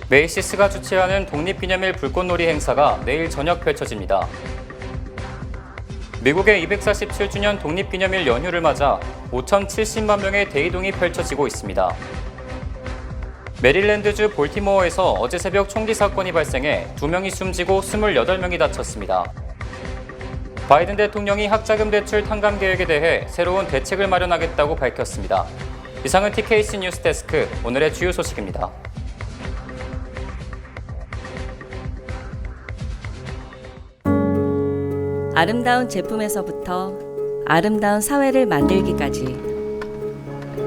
메이시스가 주최하는 독립기념일 불꽃놀이 행사가 내일 저녁 펼쳐집니다. 미국의 247주년 독립기념일 연휴를 맞아 5,070만 명의 대이동이 펼쳐지고 있습니다. 메릴랜드주 볼티모어에서 어제 새벽 총기 사건이 발생해 2명이 숨지고 28명이 다쳤습니다. 바이든 대통령이 학자금 대출 탕감 계획에 대해 새로운 대책을 마련하겠다고 밝혔습니다. 이상은 TKC 뉴스데스크 오늘의 주요 소식입니다. 아름다운 제품에서부터 아름다운 사회를 만들기까지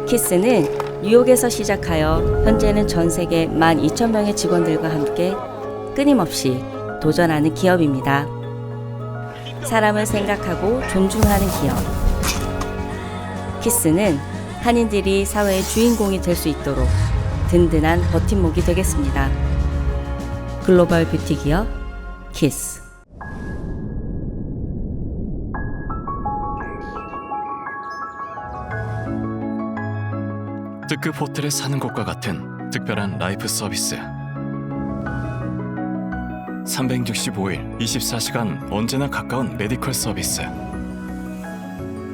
키스는 뉴욕에서 시작하여 현재는 전 세계 12,000명의 직원들과 함께 끊임없이 도전하는 기업입니다. 사람을 생각하고 존중하는 기업. 키스는 한인들이 사회의 주인공이 될 수 있도록 든든한 버팀목이 되겠습니다. 글로벌 뷰티 기업 키스. 특급 호텔에 사는 것과 같은 특별한 라이프 서비스. 365일 24시간 언제나 가까운 메디컬 서비스.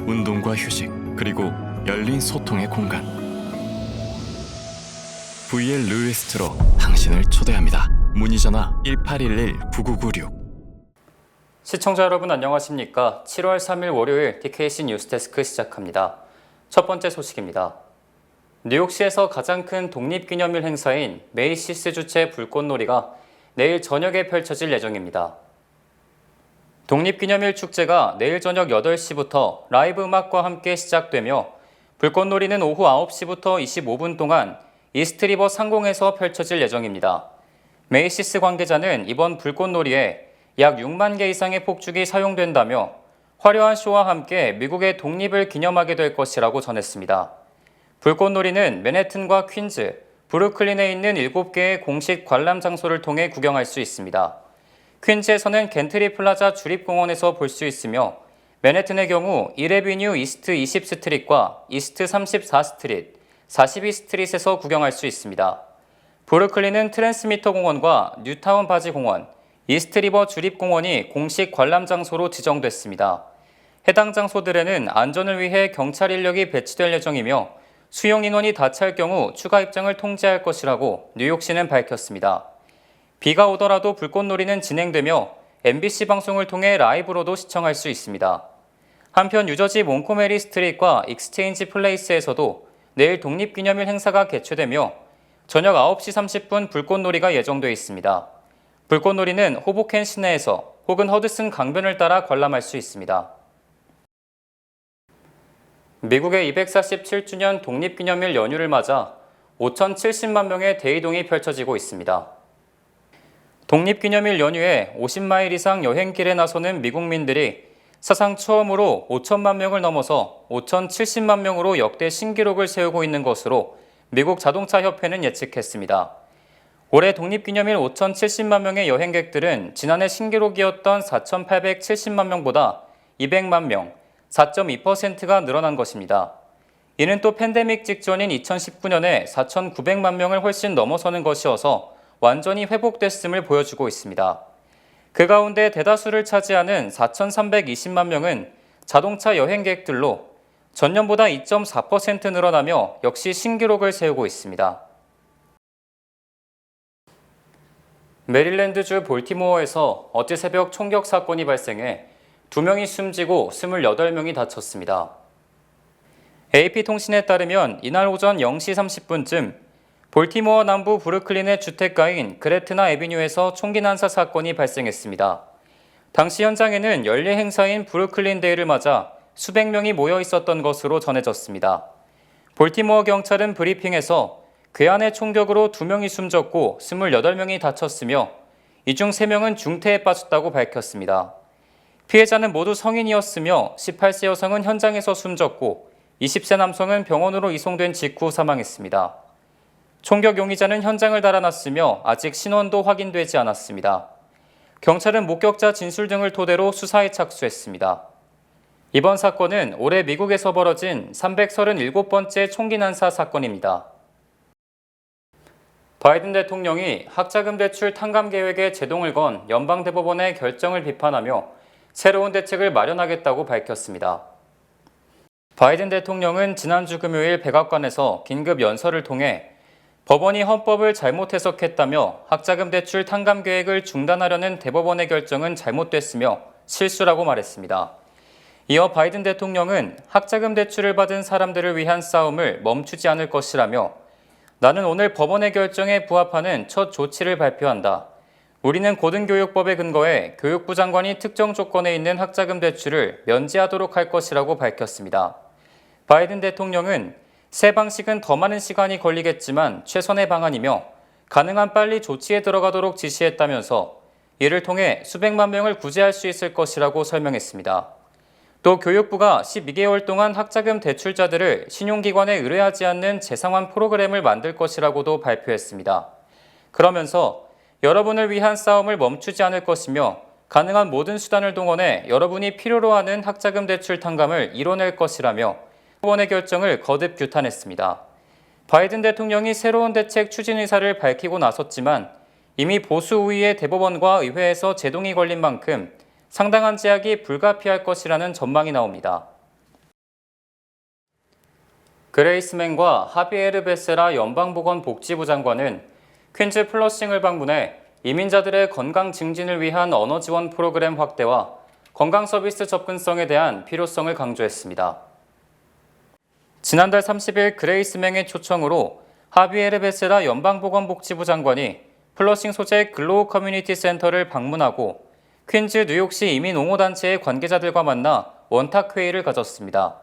운동과 휴식, 그리고 열린 소통의 공간. VL 루이스트로 당신을 초대합니다. 문의 전화 1811-9996. 시청자 여러분 안녕하십니까? 7월 3일 월요일 TKC 뉴스데스크 시작합니다. 첫 번째 소식입니다. 뉴욕시에서 가장 큰 독립기념일 행사인 메이시스 주최 불꽃놀이가 내일 저녁에 펼쳐질 예정입니다. 독립기념일 축제가 내일 저녁 8시부터 라이브 음악과 함께 시작되며 불꽃놀이는 오후 9시부터 25분 동안 이스트리버 상공에서 펼쳐질 예정입니다. 메이시스 관계자는 이번 불꽃놀이에 약 6만 개 이상의 폭죽이 사용된다며 화려한 쇼와 함께 미국의 독립을 기념하게 될 것이라고 전했습니다. 불꽃놀이는 맨해튼과 퀸즈, 브루클린에 있는 7개의 공식 관람 장소를 통해 구경할 수 있습니다. 퀸즈에서는 겐트리 플라자 주립공원에서 볼 수 있으며 맨해튼의 경우 1에비뉴 이스트 20스트릿과 이스트 34스트릿, 42스트릿에서 구경할 수 있습니다. 브루클린은 트랜스미터 공원과 뉴타운 바지 공원, 이스트리버 주립공원이 공식 관람 장소로 지정됐습니다. 해당 장소들에는 안전을 위해 경찰 인력이 배치될 예정이며 수용 인원이 다 찰 경우 추가 입장을 통제할 것이라고 뉴욕시는 밝혔습니다. 비가 오더라도 불꽃놀이는 진행되며 MBC 방송을 통해 라이브로도 시청할 수 있습니다. 한편 뉴저지 몽코메리 스트릿과 익스체인지 플레이스에서도 내일 독립기념일 행사가 개최되며 저녁 9시 30분 불꽃놀이가 예정돼 있습니다. 불꽃놀이는 호보켄 시내에서 혹은 허드슨 강변을 따라 관람할 수 있습니다. 미국의 247주년 독립기념일 연휴를 맞아 5,070만 명의 대이동이 펼쳐지고 있습니다. 독립기념일 연휴에 50마일 이상 여행길에 나서는 미국민들이 사상 처음으로 5천만 명을 넘어서 5,070만 명으로 역대 신기록을 세우고 있는 것으로 미국 자동차협회는 예측했습니다. 올해 독립기념일 5,070만 명의 여행객들은 지난해 신기록이었던 4,870만 명보다 200만 명, 4.2%가 늘어난 것입니다. 이는 또 팬데믹 직전인 2019년에 4,900만 명을 훨씬 넘어서는 것이어서 완전히 회복됐음을 보여주고 있습니다. 그 가운데 대다수를 차지하는 4,320만 명은 자동차 여행객들로 전년보다 2.4% 늘어나며 역시 신기록을 세우고 있습니다. 메릴랜드주 볼티모어에서 어제 새벽 총격 사건이 발생해 2명이 숨지고 28명이 다쳤습니다. AP통신에 따르면 이날 오전 0시 30분쯤 볼티모어 남부 브루클린의 주택가인 그레트나 애비뉴에서 총기 난사 사건이 발생했습니다. 당시 현장에는 연례 행사인 브루클린 데이를 맞아 수백 명이 모여 있었던 것으로 전해졌습니다. 볼티모어 경찰은 브리핑에서 괴한의 총격으로 2명이 숨졌고 28명이 다쳤으며 이 중 3명은 중태에 빠졌다고 밝혔습니다. 피해자는 모두 성인이었으며 18세 여성은 현장에서 숨졌고 20세 남성은 병원으로 이송된 직후 사망했습니다. 총격 용의자는 현장을 달아났으며 아직 신원도 확인되지 않았습니다. 경찰은 목격자 진술 등을 토대로 수사에 착수했습니다. 이번 사건은 올해 미국에서 벌어진 337번째 총기 난사 사건입니다. 바이든 대통령이 학자금 대출 탕감 계획에 제동을 건 연방대법원의 결정을 비판하며 새로운 대책을 마련하겠다고 밝혔습니다. 바이든 대통령은 지난주 금요일 백악관에서 긴급 연설을 통해 법원이 헌법을 잘못 해석했다며 학자금 대출 탕감 계획을 중단하려는 대법원의 결정은 잘못됐으며 실수라고 말했습니다. 이어 바이든 대통령은 학자금 대출을 받은 사람들을 위한 싸움을 멈추지 않을 것이라며 나는 오늘 법원의 결정에 부합하는 첫 조치를 발표한다. 우리는 고등교육법에 근거해 교육부 장관이 특정 조건에 있는 학자금 대출을 면제하도록 할 것이라고 밝혔습니다. 바이든 대통령은 새 방식은 더 많은 시간이 걸리겠지만 최선의 방안이며 가능한 빨리 조치에 들어가도록 지시했다면서 이를 통해 수백만 명을 구제할 수 있을 것이라고 설명했습니다. 또 교육부가 12개월 동안 학자금 대출자들을 신용기관에 의뢰하지 않는 재상환 프로그램을 만들 것이라고도 발표했습니다. 그러면서 여러분을 위한 싸움을 멈추지 않을 것이며 가능한 모든 수단을 동원해 여러분이 필요로 하는 학자금 대출 탕감을 이뤄낼 것이라며 법원의 결정을 거듭 규탄했습니다. 바이든 대통령이 새로운 대책 추진 의사를 밝히고 나섰지만 이미 보수 우위의 대법원과 의회에서 제동이 걸린 만큼 상당한 제약이 불가피할 것이라는 전망이 나옵니다. 그레이스맨과 하비에르 베세라 연방보건복지부 장관은 퀸즈 플러싱을 방문해 이민자들의 건강 증진을 위한 언어 지원 프로그램 확대와 건강 서비스 접근성에 대한 필요성을 강조했습니다. 지난달 30일 그레이스맹의 초청으로 하비에르 베세라 연방보건복지부 장관이 플러싱 소재 글로우 커뮤니티 센터를 방문하고 퀸즈 뉴욕시 이민옹호단체의 관계자들과 만나 원탁회의를 가졌습니다.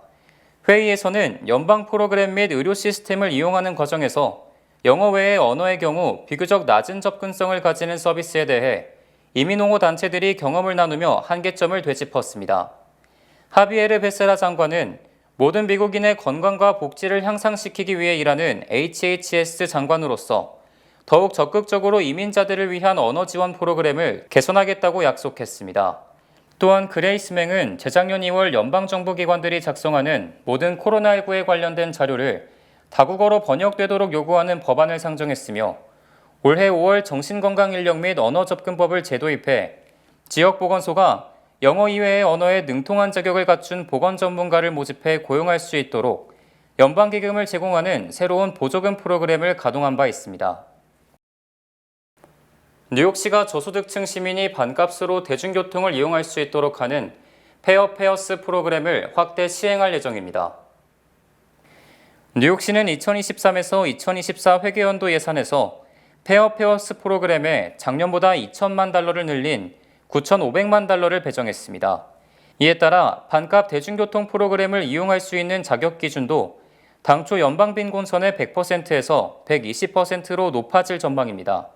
회의에서는 연방 프로그램 및 의료 시스템을 이용하는 과정에서 영어 외의 언어의 경우 비교적 낮은 접근성을 가지는 서비스에 대해 이민옹호단체들이 경험을 나누며 한계점을 되짚었습니다. 하비에르 베세라 장관은 모든 미국인의 건강과 복지를 향상시키기 위해 일하는 HHS 장관으로서 더욱 적극적으로 이민자들을 위한 언어 지원 프로그램을 개선하겠다고 약속했습니다. 또한 그레이스맹은 재작년 2월 연방정부 기관들이 작성하는 모든 코로나19에 관련된 자료를 다국어로 번역되도록 요구하는 법안을 상정했으며 올해 5월 정신건강인력 및 언어접근법을 재도입해 지역보건소가 영어 이외의 언어에 능통한 자격을 갖춘 보건 전문가를 모집해 고용할 수 있도록 연방기금을 제공하는 새로운 보조금 프로그램을 가동한 바 있습니다. 뉴욕시가 저소득층 시민이 반값으로 대중교통을 이용할 수 있도록 하는 페어페어스 프로그램을 확대 시행할 예정입니다. 뉴욕시는 2023에서 2024 회계연도 예산에서 페어페어스 프로그램에 작년보다 2천만 달러를 늘린 9,500만 달러를 배정했습니다. 이에 따라 반값 대중교통 프로그램을 이용할 수 있는 자격 기준도 당초 연방빈곤선의 100%에서 120%로 높아질 전망입니다.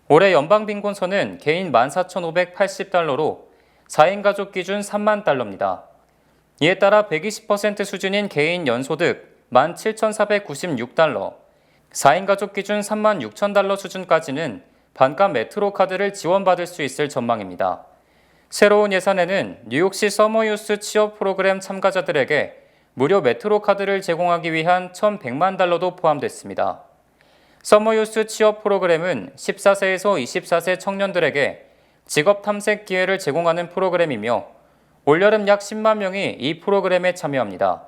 올해 연방빈곤선은 개인 14,580달러로 4인 가족 기준 3만 달러입니다. 이에 따라 120% 수준인 개인 연소득 17,496달러, 4인 가족 기준 3만 6천 달러 수준까지는 반값 메트로 카드를 지원받을 수 있을 전망입니다. 새로운 예산에는 뉴욕시 서머유스 취업 프로그램 참가자들에게 무료 메트로 카드를 제공하기 위한 1,100만 달러도 포함됐습니다. 서머유스 취업 프로그램은 14세에서 24세 청년들에게 직업 탐색 기회를 제공하는 프로그램이며 올여름 약 10만 명이 이 프로그램에 참여합니다.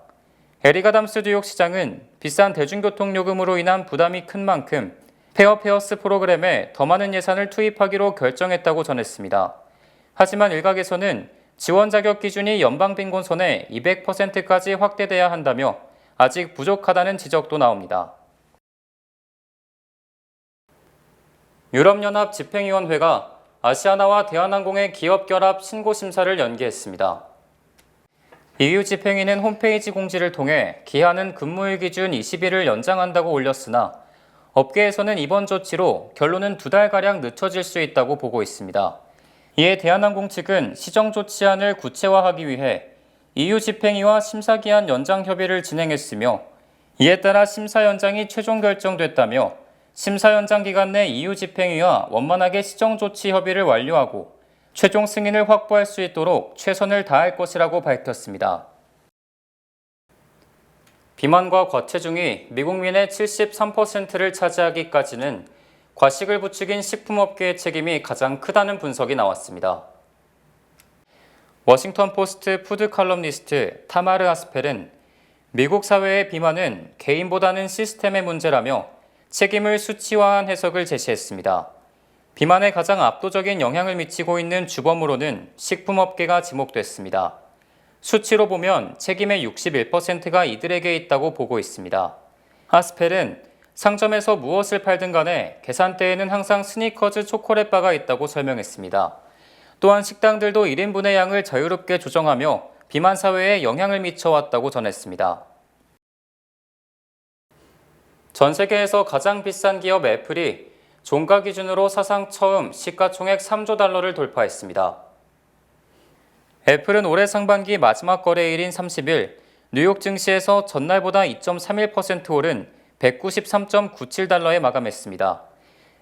에릭 아담스 뉴욕 시장은 비싼 대중교통 요금으로 인한 부담이 큰 만큼 페어페어스 프로그램에 더 많은 예산을 투입하기로 결정했다고 전했습니다. 하지만 일각에서는 지원 자격 기준이 연방빈곤선의 200%까지 확대돼야 한다며 아직 부족하다는 지적도 나옵니다. 유럽연합 집행위원회가 아시아나와 대한항공의 기업 결합 신고 심사를 연기했습니다. EU 집행위는 홈페이지 공지를 통해 기한은 근무일 기준 20일을 연장한다고 올렸으나 업계에서는 이번 조치로 결론은 2달가량 늦춰질 수 있다고 보고 있습니다. 이에 대한항공 측은 시정 조치안을 구체화하기 위해 EU 집행위와 심사기한 연장 협의를 진행했으며 이에 따라 심사 연장이 최종 결정됐다며 심사 연장 기간 내 EU 집행위와 원만하게 시정 조치 협의를 완료하고 최종 승인을 확보할 수 있도록 최선을 다할 것이라고 밝혔습니다. 비만과 과체중이 미국민의 73%를 차지하기까지는 과식을 부추긴 식품업계의 책임이 가장 크다는 분석이 나왔습니다. 워싱턴 포스트 푸드 칼럼니스트 타마르 아스펠은 미국 사회의 비만은 개인보다는 시스템의 문제라며 책임을 수치화한 해석을 제시했습니다. 비만에 가장 압도적인 영향을 미치고 있는 주범으로는 식품업계가 지목됐습니다. 수치로 보면 책임의 61%가 이들에게 있다고 보고 있습니다. 아스펠은 상점에서 무엇을 팔든 간에 계산대에는 항상 스니커즈 초콜릿바가 있다고 설명했습니다. 또한 식당들도 1인분의 양을 자유롭게 조정하며 비만 사회에 영향을 미쳐왔다고 전했습니다. 전 세계에서 가장 비싼 기업 애플이 종가 기준으로 사상 처음 시가총액 3조 달러를 돌파했습니다. 애플은 올해 상반기 마지막 거래일인 30일 뉴욕 증시에서 전날보다 2.31% 오른 193.97달러에 마감했습니다.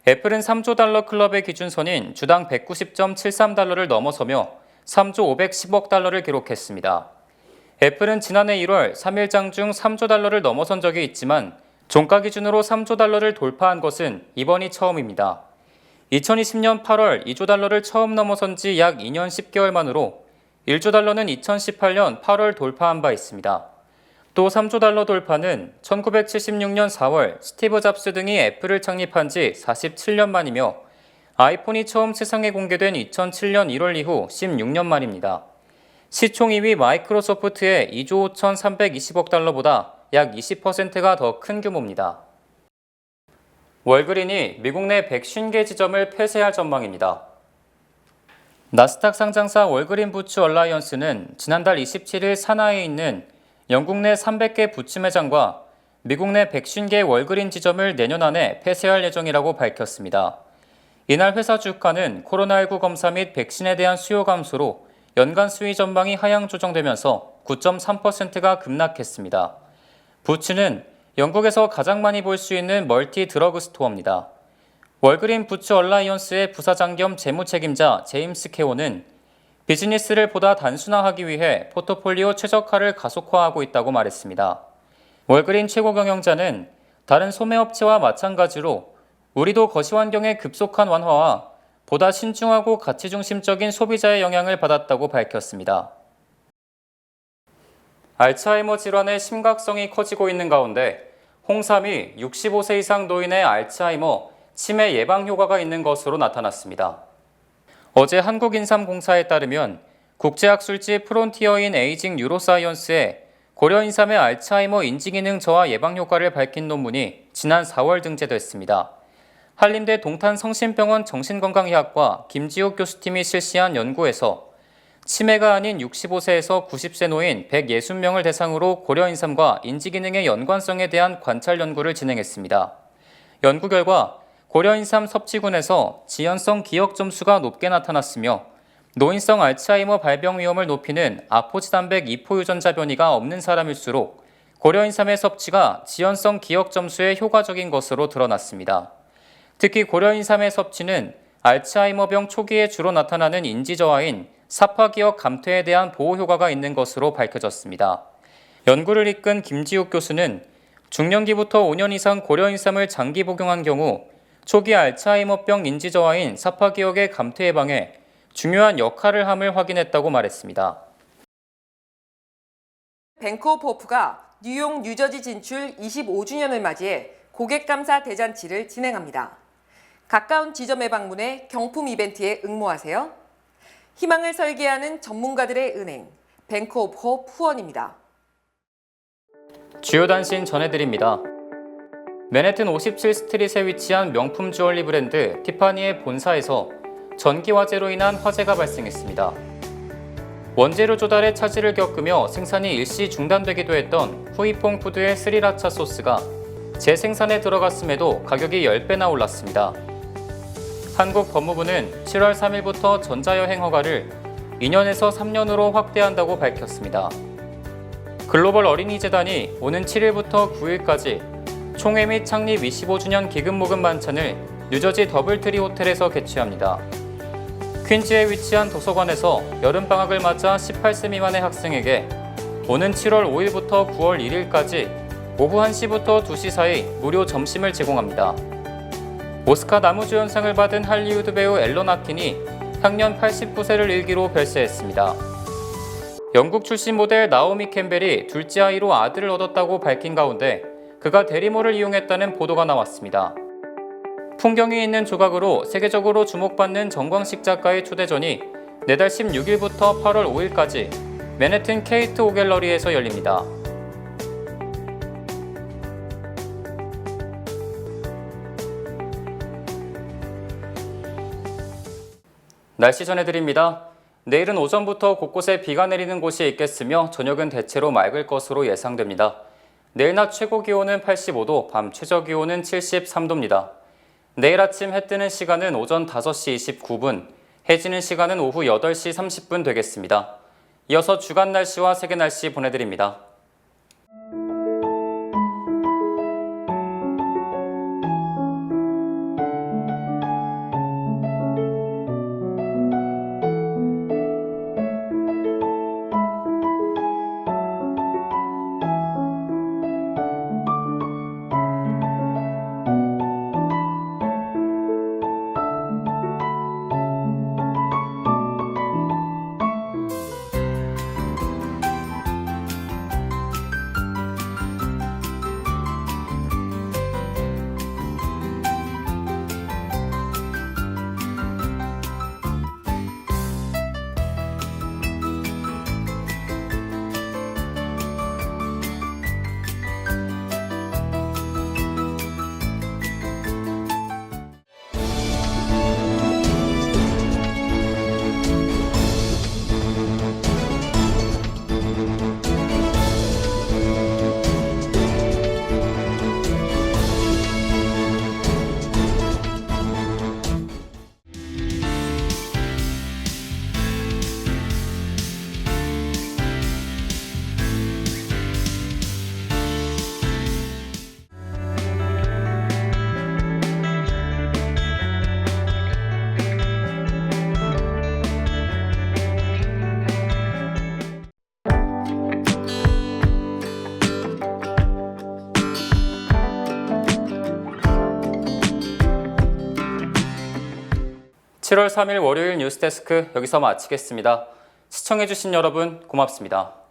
애플은 3조 달러 클럽의 기준선인 주당 190.73달러를 넘어서며 3조 510억 달러를 기록했습니다. 애플은 지난해 1월 3일장 중 3조 달러를 넘어선 적이 있지만 종가 기준으로 3조 달러를 돌파한 것은 이번이 처음입니다. 2020년 8월 2조 달러를 처음 넘어선 지 약 2년 10개월 만으로 1조 달러는 2018년 8월 돌파한 바 있습니다. 또 3조 달러 돌파는 1976년 4월 스티브 잡스 등이 애플을 창립한 지 47년 만이며 아이폰이 처음 세상에 공개된 2007년 1월 이후 16년 만입니다. 시총 2위 마이크로소프트의 2조 5,320억 달러보다 약 20%가 더 큰 규모입니다. 월그린이 미국 내 150개 지점을 폐쇄할 전망입니다. 나스닥 상장사 월그린 부츠 얼라이언스는 지난달 27일 산하에 있는 영국 내 300개 부츠 매장과 미국 내 150개 월그린 지점을 내년 안에 폐쇄할 예정이라고 밝혔습니다. 이날 회사 주가는 코로나19 검사 및 백신에 대한 수요 감소로 연간 수익 전망이 하향 조정되면서 9.3%가 급락했습니다. 부츠는 영국에서 가장 많이 볼 수 있는 멀티 드러그 스토어입니다. 월그린 부츠 얼라이언스의 부사장 겸 재무 책임자 제임스 케오는 비즈니스를 보다 단순화하기 위해 포트폴리오 최적화를 가속화하고 있다고 말했습니다. 월그린 최고 경영자는 다른 소매업체와 마찬가지로 우리도 거시환경의 급속한 완화와 보다 신중하고 가치 중심적인 소비자의 영향을 받았다고 밝혔습니다. 알츠하이머 질환의 심각성이 커지고 있는 가운데 홍삼이 65세 이상 노인의 알츠하이머, 치매 예방 효과가 있는 것으로 나타났습니다. 어제 한국인삼공사에 따르면 국제학술지 프론티어 인 에이징 뉴로사이언스에 고려인삼의 알츠하이머 인지기능 저하 예방 효과를 밝힌 논문이 지난 4월 등재됐습니다. 한림대 동탄성심병원 정신건강의학과 김지욱 교수팀이 실시한 연구에서 치매가 아닌 65세에서 90세 노인 160명을 대상으로 고려인삼과 인지기능의 연관성에 대한 관찰 연구를 진행했습니다. 연구 결과 고려인삼 섭취군에서 지연성 기억 점수가 높게 나타났으며 노인성 알츠하이머 발병 위험을 높이는 아포지단백 2포 유전자 변이가 없는 사람일수록 고려인삼의 섭취가 지연성 기억 점수에 효과적인 것으로 드러났습니다. 특히 고려인삼의 섭취는 알츠하이머병 초기에 주로 나타나는 인지 저하인 사파기억 감퇴에 대한 보호 효과가 있는 것으로 밝혀졌습니다. 연구를 이끈 김지욱 교수는 중년기부터 5년 이상 고려인삼을 장기 복용한 경우 초기 알츠하이머병 인지 저하인 사파기억의 감퇴 예방에 중요한 역할을 함을 확인했다고 말했습니다. 뱅크 오브 호프가 뉴욕, 뉴저지 진출 25주년을 맞이해 고객 감사 대잔치를 진행합니다. 가까운 지점에 방문해 경품 이벤트에 응모하세요. 희망을 설계하는 전문가들의 은행, 뱅크 오브 호프 후원입니다. 주요 단신 전해드립니다. 맨해튼 57 스트릿에 위치한 명품 주얼리 브랜드 티파니의 본사에서 전기 화재로 인한 화재가 발생했습니다. 원재료 조달에 차질을 겪으며 생산이 일시 중단되기도 했던 후이퐁 푸드의 스리라차 소스가 재생산에 들어갔음에도 가격이 10배나 올랐습니다. 한국 법무부는 7월 3일부터 전자여행 허가를 2년에서 3년으로 확대한다고 밝혔습니다. 글로벌 어린이재단이 오는 7일부터 9일까지 총회 및 창립 25주년 기금 모금 만찬을 뉴저지 더블트리 호텔에서 개최합니다. 퀸즈에 위치한 도서관에서 여름방학을 맞아 18세 미만의 학생에게 오는 7월 5일부터 9월 1일까지 오후 1시부터 2시 사이 무료 점심을 제공합니다. 오스카 나무주연상을 받은 할리우드 배우 앨런 아킨이 향년 89세를 일기로 별세했습니다. 영국 출신 모델 나오미 캠벨이 둘째 아이로 아들을 얻었다고 밝힌 가운데 그가 대리모를 이용했다는 보도가 나왔습니다. 풍경이 있는 조각으로 세계적으로 주목받는 정광식 작가의 초대전이 내달 16일부터 8월 5일까지 맨해튼 케이트 오갤러리에서 열립니다. 날씨 전해드립니다. 내일은 오전부터 곳곳에 비가 내리는 곳이 있겠으며 저녁은 대체로 맑을 것으로 예상됩니다. 내일 낮 최고 기온은 85도, 밤 최저 기온은 73도입니다. 내일 아침 해 뜨는 시간은 오전 5시 29분, 해 지는 시간은 오후 8시 30분 되겠습니다. 이어서 주간 날씨와 세계 날씨 보내드립니다. (7월 3일) 월요일 뉴스데스크 여기서 마치겠습니다. 시청해주신 여러분 고맙습니다.